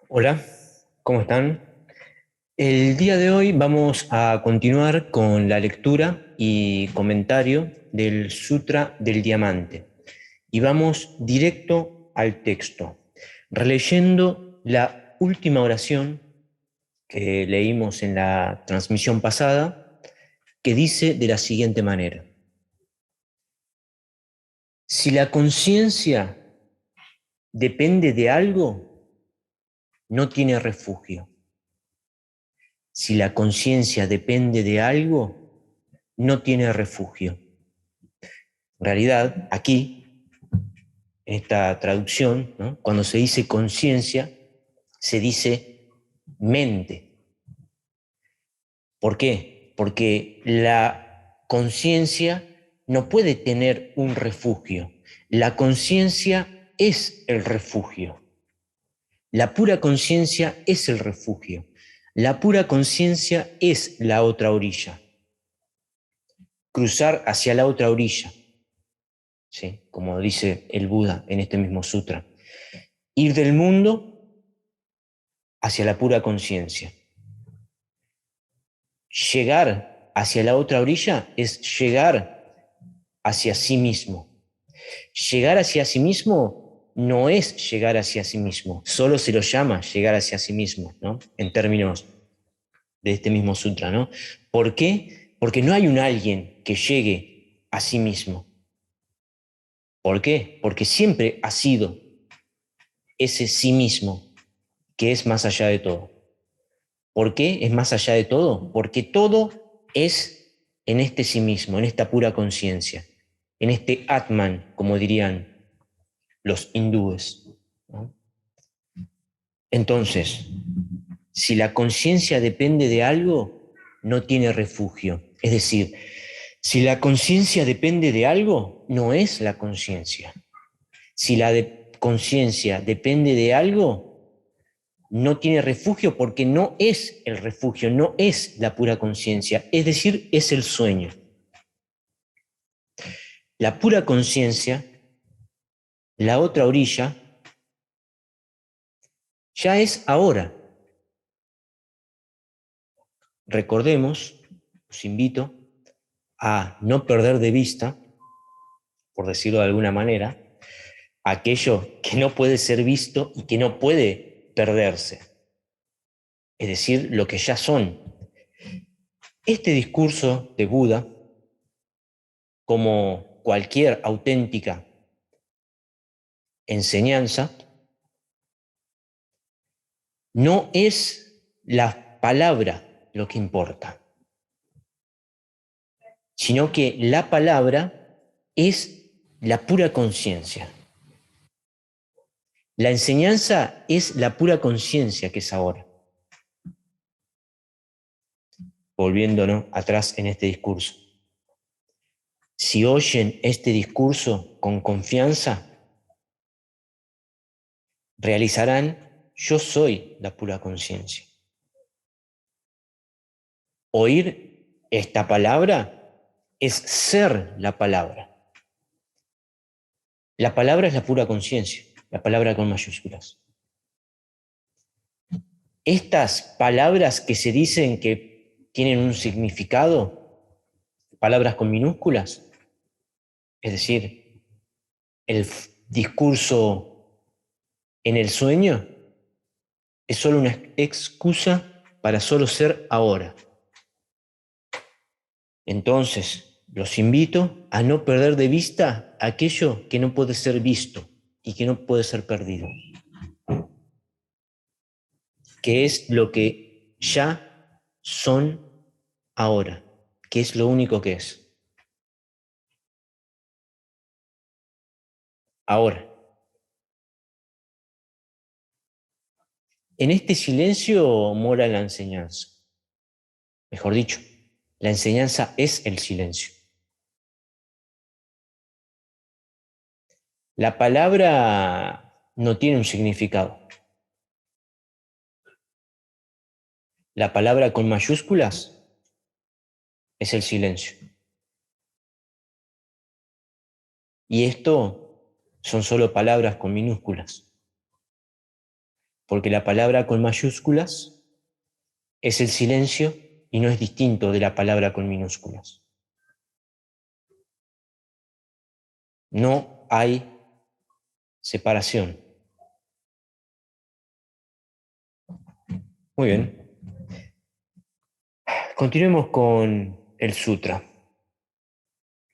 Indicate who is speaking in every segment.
Speaker 1: Hola, ¿cómo están? El día de hoy vamos a continuar con la lectura y comentario del Sutra del Diamante y vamos directo al texto, releyendo la última oración que leímos en la transmisión pasada, que dice de la siguiente manera: si la conciencia depende de algo, no tiene refugio. Si la conciencia depende de algo, no tiene refugio. En realidad, aquí, en esta traducción, ¿no?, cuando se dice conciencia, se dice mente. ¿Por qué? Porque la conciencia no puede tener un refugio. La conciencia es el refugio. La pura conciencia es el refugio. La pura conciencia es la otra orilla. Cruzar hacia la otra orilla, ¿sí?, como dice el Buda en este mismo sutra. Ir del mundo hacia la pura conciencia. Llegar hacia la otra orilla es llegar hacia sí mismo. Llegar hacia sí mismo no es llegar hacia sí mismo, solo se lo llama llegar hacia sí mismo, ¿no?, en términos de este mismo sutra, ¿no? ¿Por qué? Porque no hay un alguien que llegue a sí mismo. ¿Por qué? Porque siempre ha sido ese sí mismo que es más allá de todo. ¿Por qué es más allá de todo? Porque todo es en este sí mismo, en esta pura conciencia, en este Atman, como dirían los hindúes, ¿no? Entonces, si la conciencia depende de algo, no tiene refugio. Es decir, si la conciencia depende de algo, no es la conciencia. Si la conciencia depende de algo, no tiene refugio porque no es el refugio, no es la pura conciencia, es decir, es el sueño. La pura conciencia, la otra orilla, ya es ahora. Recordemos, os invito a no perder de vista, por decirlo de alguna manera, aquello que no puede ser visto y que no puede perderse, es decir, lo que ya son. Este discurso de Buda, como cualquier auténtica enseñanza, no es la palabra lo que importa, sino que la palabra es la pura conciencia. La enseñanza es la pura conciencia que es ahora. Volviéndonos atrás en este discurso. Si oyen este discurso con confianza, realizarán: yo soy la pura conciencia. Oír esta palabra es ser la palabra. La palabra es la pura conciencia, la palabra con mayúsculas. Estas palabras que se dicen que tienen un significado, palabras con minúsculas, es decir, el discurso en el sueño, es solo una excusa para solo ser ahora. Entonces, los invito a no perder de vista aquello que no puede ser visto y que no puede ser perdido, que es lo que ya son ahora, que es lo único que es. Ahora, en este silencio mora la enseñanza. Mejor dicho, la enseñanza es el silencio. La palabra no tiene un significado. La palabra con mayúsculas es el silencio. Y esto son solo palabras con minúsculas. porque la palabra con mayúsculas es el silencio y no es distinto de la palabra con minúsculas. No hay separación. Muy bien. Continuemos con el sutra,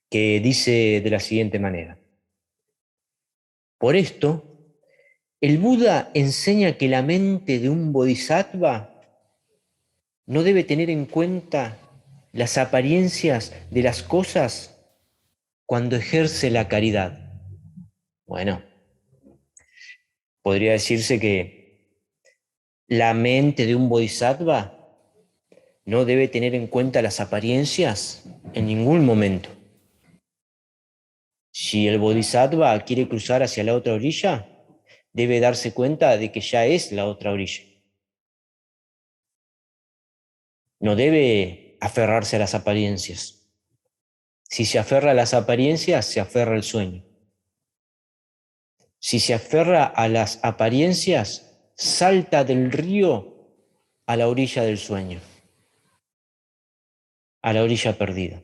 Speaker 1: que dice de la siguiente manera. Por esto, el Buda enseña que la mente de un bodhisattva no debe tener en cuenta las apariencias de las cosas cuando ejerce la caridad. Bueno, podría decirse que la mente de un bodhisattva no debe tener en cuenta las apariencias en ningún momento. Si el bodhisattva quiere cruzar hacia la otra orilla, debe darse cuenta de que ya es la otra orilla. No debe aferrarse a las apariencias. Si se aferra a las apariencias, se aferra al sueño. Si se aferra a las apariencias, salta del río a la orilla del sueño, a la orilla perdida.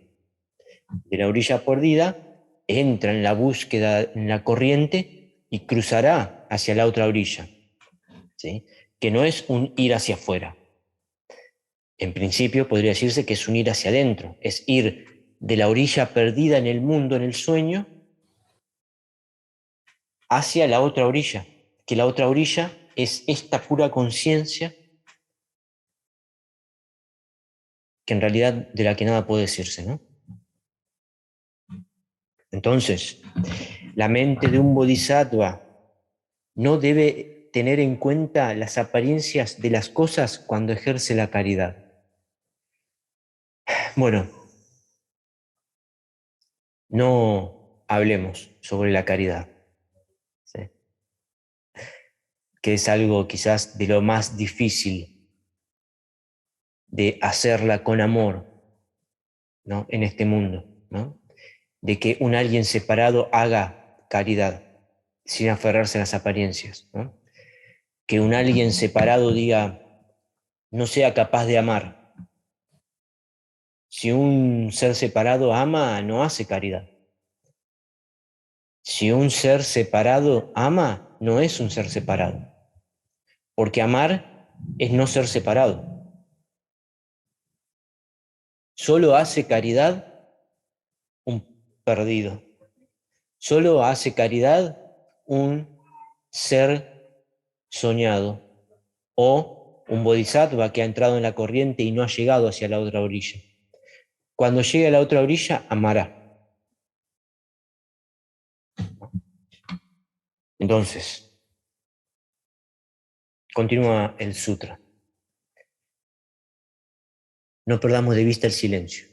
Speaker 1: De la orilla perdida, entra en la búsqueda, en la corriente y cruzará hacia la otra orilla, ¿sí? Que no es un ir hacia afuera. En principio podría decirse que es un ir hacia adentro, es ir de la orilla perdida en el mundo, en el sueño, hacia la otra orilla, que la otra orilla es esta pura conciencia que en realidad de la que nada puede decirse, ¿no? Entonces, la mente de un bodhisattva no debe tener en cuenta las apariencias de las cosas cuando ejerce la caridad. Bueno, no hablemos sobre la caridad, ¿sí? Que es algo quizás de lo más difícil de hacerla con amor, ¿no? En este mundo, ¿no? De que un alguien separado haga caridad sin aferrarse a las apariencias, ¿no? Que un alguien separado diga, no sea capaz de amar. Si un ser separado ama, no hace caridad. Si un ser separado ama, no es un ser separado. Porque amar es no ser separado. Solo hace caridad un perdido. Solo hace caridad un ser soñado o un bodhisattva que ha entrado en la corriente y no ha llegado hacia la otra orilla. Cuando llegue a la otra orilla, amará. Entonces, continúa el sutra. No perdamos de vista el silencio.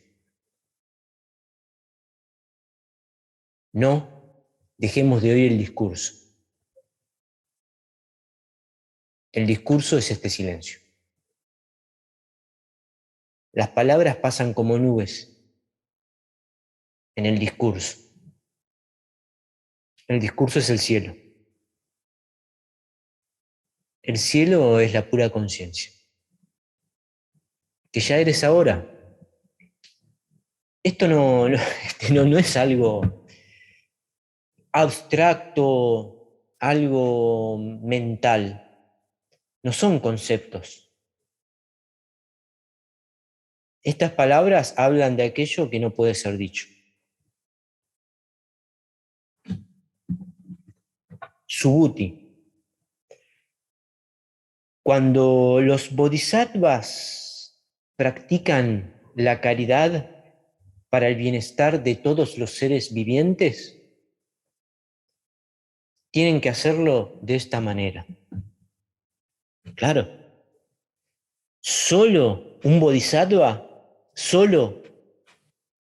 Speaker 1: No dejemos de oír el discurso. El discurso es este silencio. Las palabras pasan como nubes en el discurso. El discurso es el cielo. El cielo es la pura conciencia. Que ya eres ahora. Esto no es algo abstracto, algo mental. No son conceptos. Estas palabras hablan de aquello que no puede ser dicho. Subhuti. Cuando los bodhisattvas practican la caridad para el bienestar de todos los seres vivientes, tienen que hacerlo de esta manera. Claro, solo un bodhisattva, solo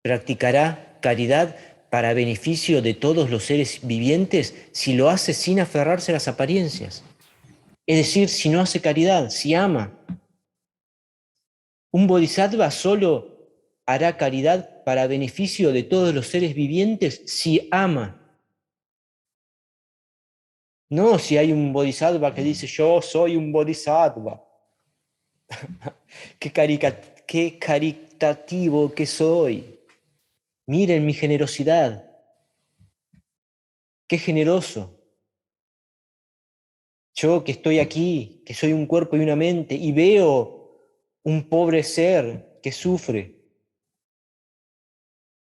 Speaker 1: practicará caridad para beneficio de todos los seres vivientes si lo hace sin aferrarse a las apariencias. Es decir, si no hace caridad, si ama. Un bodhisattva solo hará caridad para beneficio de todos los seres vivientes si ama. No, si hay un bodhisattva que dice yo soy un bodhisattva. Qué caritativo que soy. Miren mi generosidad. Qué generoso. Yo que estoy aquí, que soy un cuerpo y una mente, y veo un pobre ser que sufre,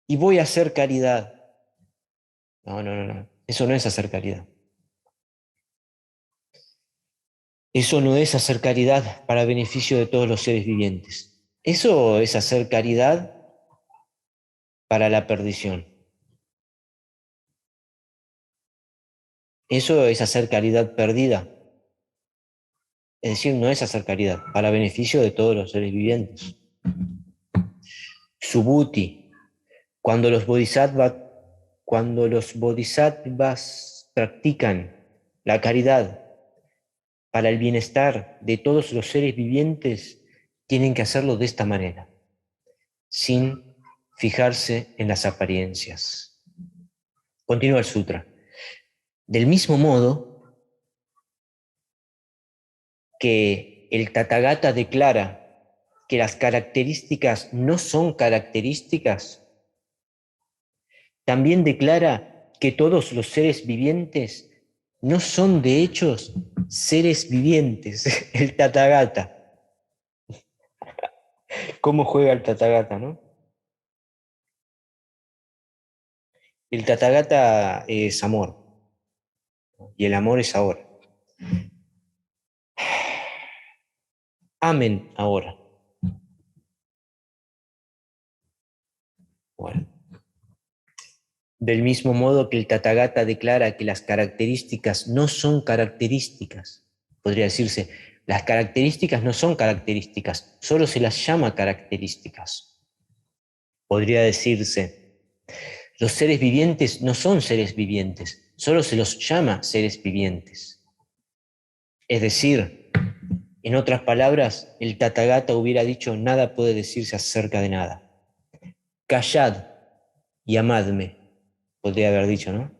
Speaker 1: y voy a hacer caridad. No, no, no, no. Eso no es hacer caridad. Eso no es hacer caridad para beneficio de todos los seres vivientes. Eso es hacer caridad para la perdición. Eso es hacer caridad perdida. Es decir, no es hacer caridad para beneficio de todos los seres vivientes. Subhuti, cuando los bodhisattvas practican la caridad para el bienestar de todos los seres vivientes, tienen que hacerlo de esta manera, sin fijarse en las apariencias. Continúa el sutra. Del mismo modo que el Tathagata declara que las características no son características, también declara que todos los seres vivientes no son de hechos seres vivientes. El Tathagata. ¿Cómo juega el Tathagata, no? El Tathagata es amor, y el amor es ahora. Amen ahora. Bueno. Del mismo modo que el Tathagata declara que las características no son características, podría decirse, las características no son características, solo se las llama características. Podría decirse, los seres vivientes no son seres vivientes, solo se los llama seres vivientes. Es decir, en otras palabras, el Tathagata hubiera dicho nada puede decirse acerca de nada. Callad y amadme, podría haber dicho, ¿no?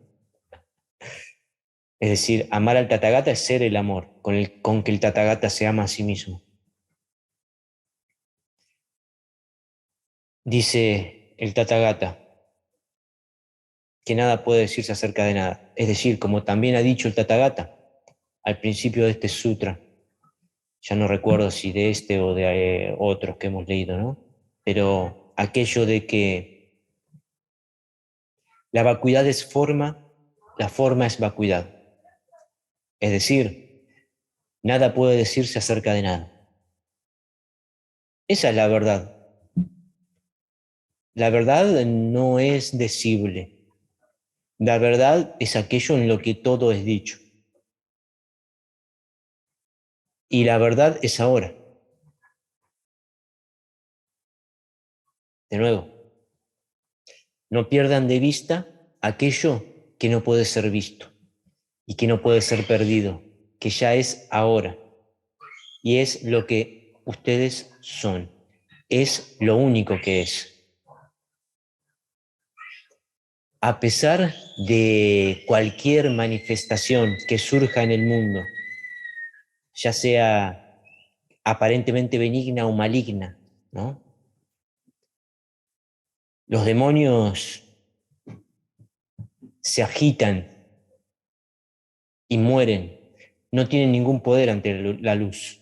Speaker 1: Es decir, amar al Tathagata es ser el amor, con que el Tathagata se ama a sí mismo. Dice el Tathagata que nada puede decirse acerca de nada. Es decir, como también ha dicho el Tathagata al principio de este sutra, ya no recuerdo si de este o de otros que hemos leído, ¿no? Pero aquello de que la vacuidad es forma, la forma es vacuidad. Es decir, nada puede decirse acerca de nada. Esa es la verdad. La verdad no es decible. La verdad es aquello en lo que todo es dicho. Y la verdad es ahora. De nuevo, no pierdan de vista aquello que no puede ser visto y que no puede ser perdido, que ya es ahora. Y es lo que ustedes son. Es lo único que es. A pesar de cualquier manifestación que surja en el mundo, ya sea aparentemente benigna o maligna, ¿no? Los demonios se agitan y mueren, no tienen ningún poder ante la luz.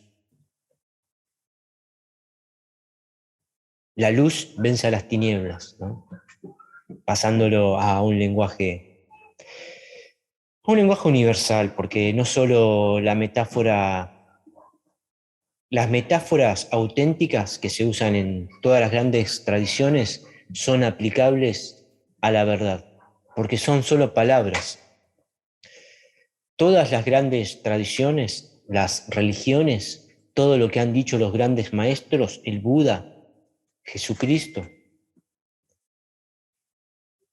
Speaker 1: La luz vence a las tinieblas, ¿no? Pasándolo a un lenguaje universal, porque no solo las metáforas auténticas que se usan en todas las grandes tradiciones son aplicables a la verdad, porque son solo palabras. Todas las grandes tradiciones, las religiones, todo lo que han dicho los grandes maestros, el Buda, Jesucristo,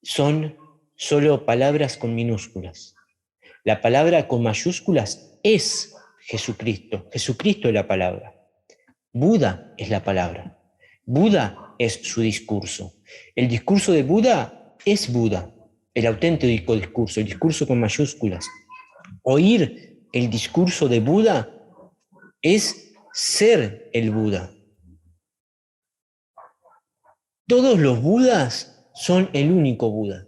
Speaker 1: son solo palabras con minúsculas. La palabra con mayúsculas es Jesucristo. Jesucristo es la palabra. Buda es la palabra. Buda es su discurso. El discurso de Buda es Buda, el auténtico discurso, el discurso con mayúsculas. Oír el discurso de Buda es ser el Buda. Todos los Budas son el único Buda.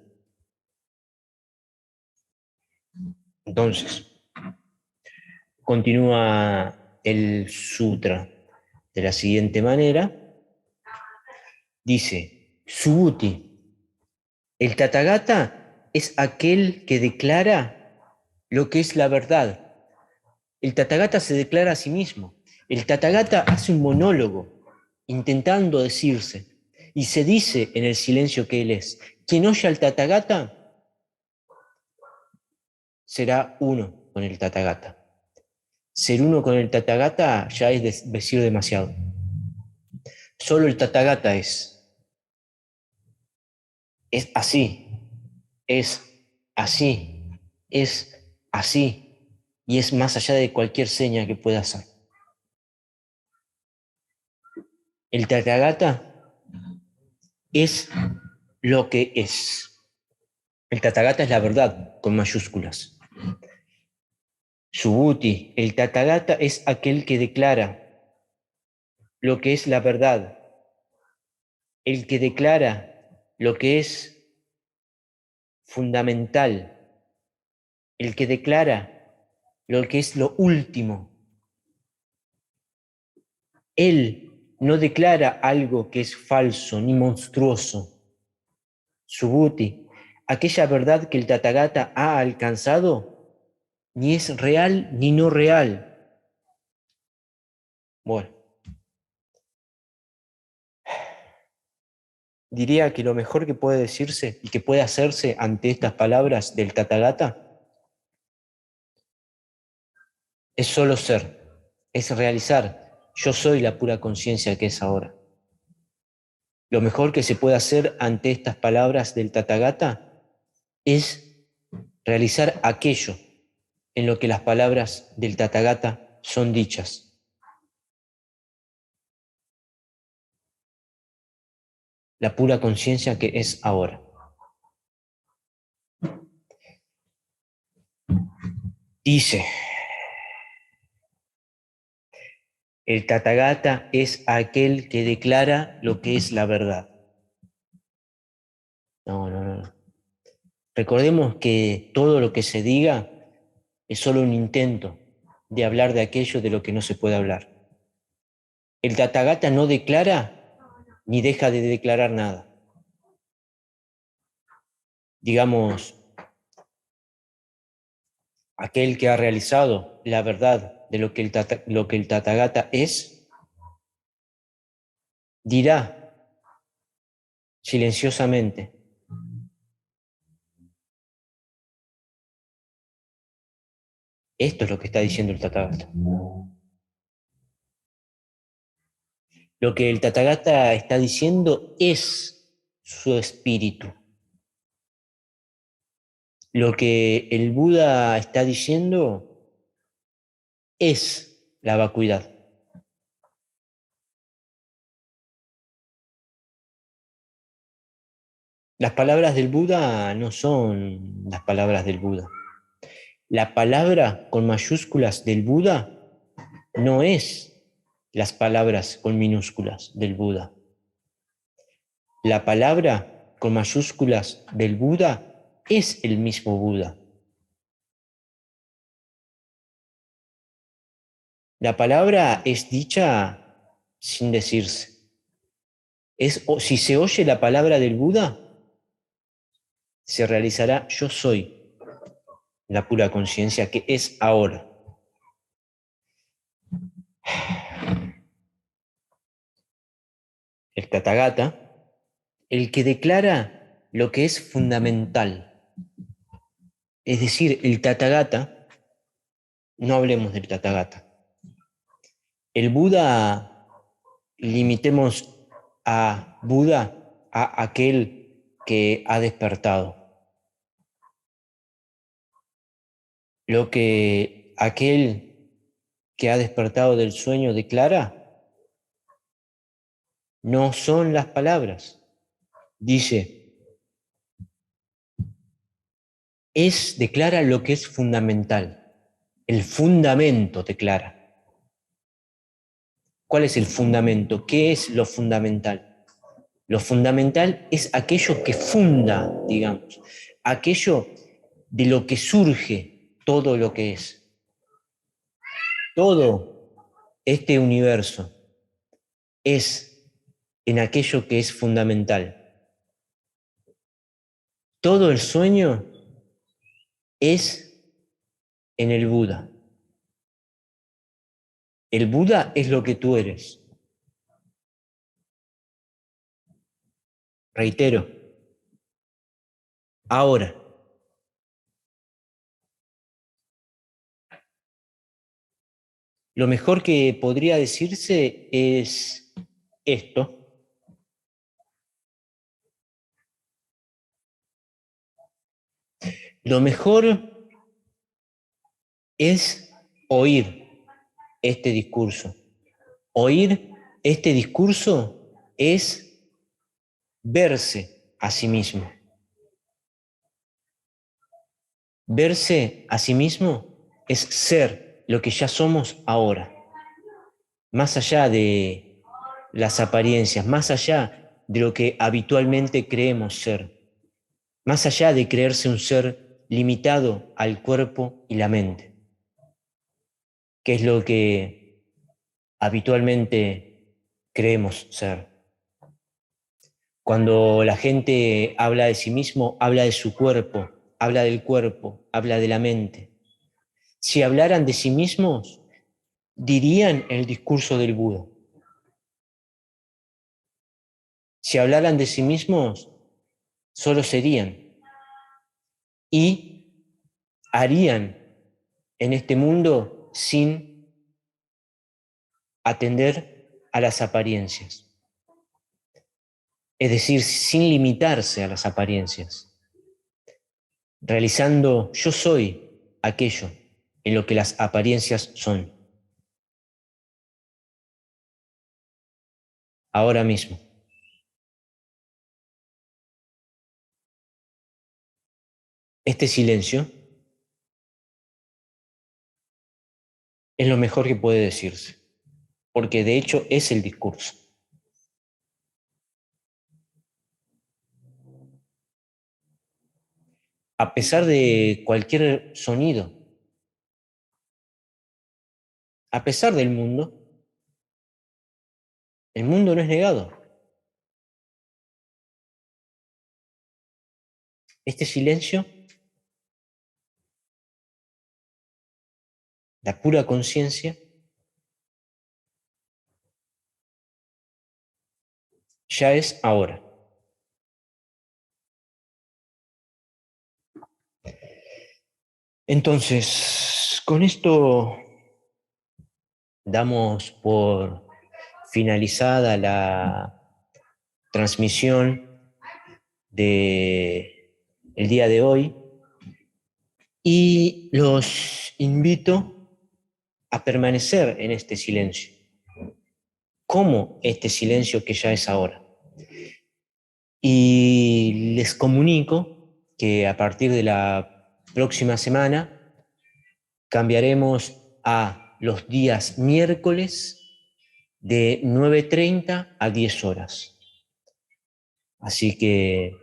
Speaker 1: Entonces, continúa el sutra de la siguiente manera. Dice, Subhuti, el Tathagata es aquel que declara lo que es la verdad. El Tathagata se declara a sí mismo. El Tathagata hace un monólogo intentando decirse y se dice en el silencio que él es. Quien oye al Tathagata será uno con el Tathagata. Ser uno con el Tathagata ya es decir demasiado. Solo el Tathagata es así, es así, es así, y es más allá de cualquier seña que pueda hacer. El Tathagata es lo que es. El Tathagata es la verdad, con mayúsculas. Subhuti, el Tathagata es aquel que declara lo que es la verdad, el que declara lo que es fundamental, el que declara lo que es lo último. Él no declara algo que es falso ni monstruoso. Subhuti, aquella verdad que el Tathagata ha alcanzado, ni es real ni no real. Bueno, diría que lo mejor que puede decirse y que puede hacerse ante estas palabras del Tathagata es solo ser, es realizar. Yo soy la pura conciencia que es ahora. Lo mejor que se puede hacer ante estas palabras del Tathagata es realizar aquello en lo que las palabras del Tathagata son dichas. La pura conciencia que es ahora. Dice, el Tathagata es aquel que declara lo que es la verdad. No. Recordemos que todo lo que se diga es solo un intento de hablar de aquello de lo que no se puede hablar. El Tathagata no declara ni deja de declarar nada. Digamos, aquel que ha realizado la verdad de lo que el Tathagata es, dirá silenciosamente, esto es lo que está diciendo el Tathagata. Lo que el Tathagata está diciendo es su espíritu. Lo que el Buda está diciendo es la vacuidad. Las palabras del Buda no son las palabras del Buda. La palabra con mayúsculas del Buda no es las palabras con minúsculas del Buda. La palabra con mayúsculas del Buda es el mismo Buda. La palabra es dicha sin decirse. Si se oye la palabra del Buda, se realizará yo soy, la pura conciencia que es ahora. El Tathagata, el que declara lo que es fundamental. Es decir, el Tathagata, no hablemos del Tathagata. El Buda, limitemos a Buda a aquel que ha despertado. Lo que aquel que ha despertado del sueño declara no son las palabras. Dice, declara lo que es fundamental. El fundamento te clara. ¿Cuál es el fundamento? ¿Qué es lo fundamental? Lo fundamental es aquello que funda, digamos, aquello de lo que surge todo lo que es. Todo este universo es en aquello que es fundamental. Todo el sueño es en el Buda. El Buda es lo que tú eres. Reitero, ahora. Lo mejor que podría decirse es esto. Lo mejor es oír este discurso. Oír este discurso es verse a sí mismo. Verse a sí mismo es ser lo que ya somos ahora. Más allá de las apariencias, más allá de lo que habitualmente creemos ser. Más allá de creerse un ser limitado al cuerpo y la mente, que es lo que habitualmente creemos ser. Cuando la gente habla de sí mismo, habla de su cuerpo, habla del cuerpo, habla de la mente. Si hablaran de sí mismos, dirían el discurso del Buda. Si hablaran de sí mismos, solo serían y harían en este mundo sin atender a las apariencias. Es decir, sin limitarse a las apariencias, realizando yo soy aquello en lo que las apariencias son. Ahora mismo. Este silencio es lo mejor que puede decirse, porque de hecho es el discurso. A pesar de cualquier sonido, a pesar del mundo, el mundo no es negado. Este silencio, la pura conciencia, ya es ahora. Entonces, con esto damos por finalizada la transmisión de el día de hoy y los invito a permanecer en este silencio, como este silencio que ya es ahora. Y les comunico que a partir de la próxima semana cambiaremos a los días miércoles de 9:30 a 10 horas. Así que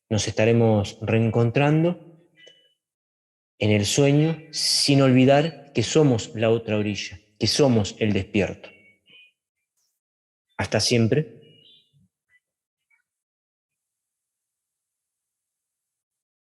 Speaker 1: nos estaremos reencontrando en el sueño sin olvidar que somos la otra orilla, que somos el despierto. Hasta siempre.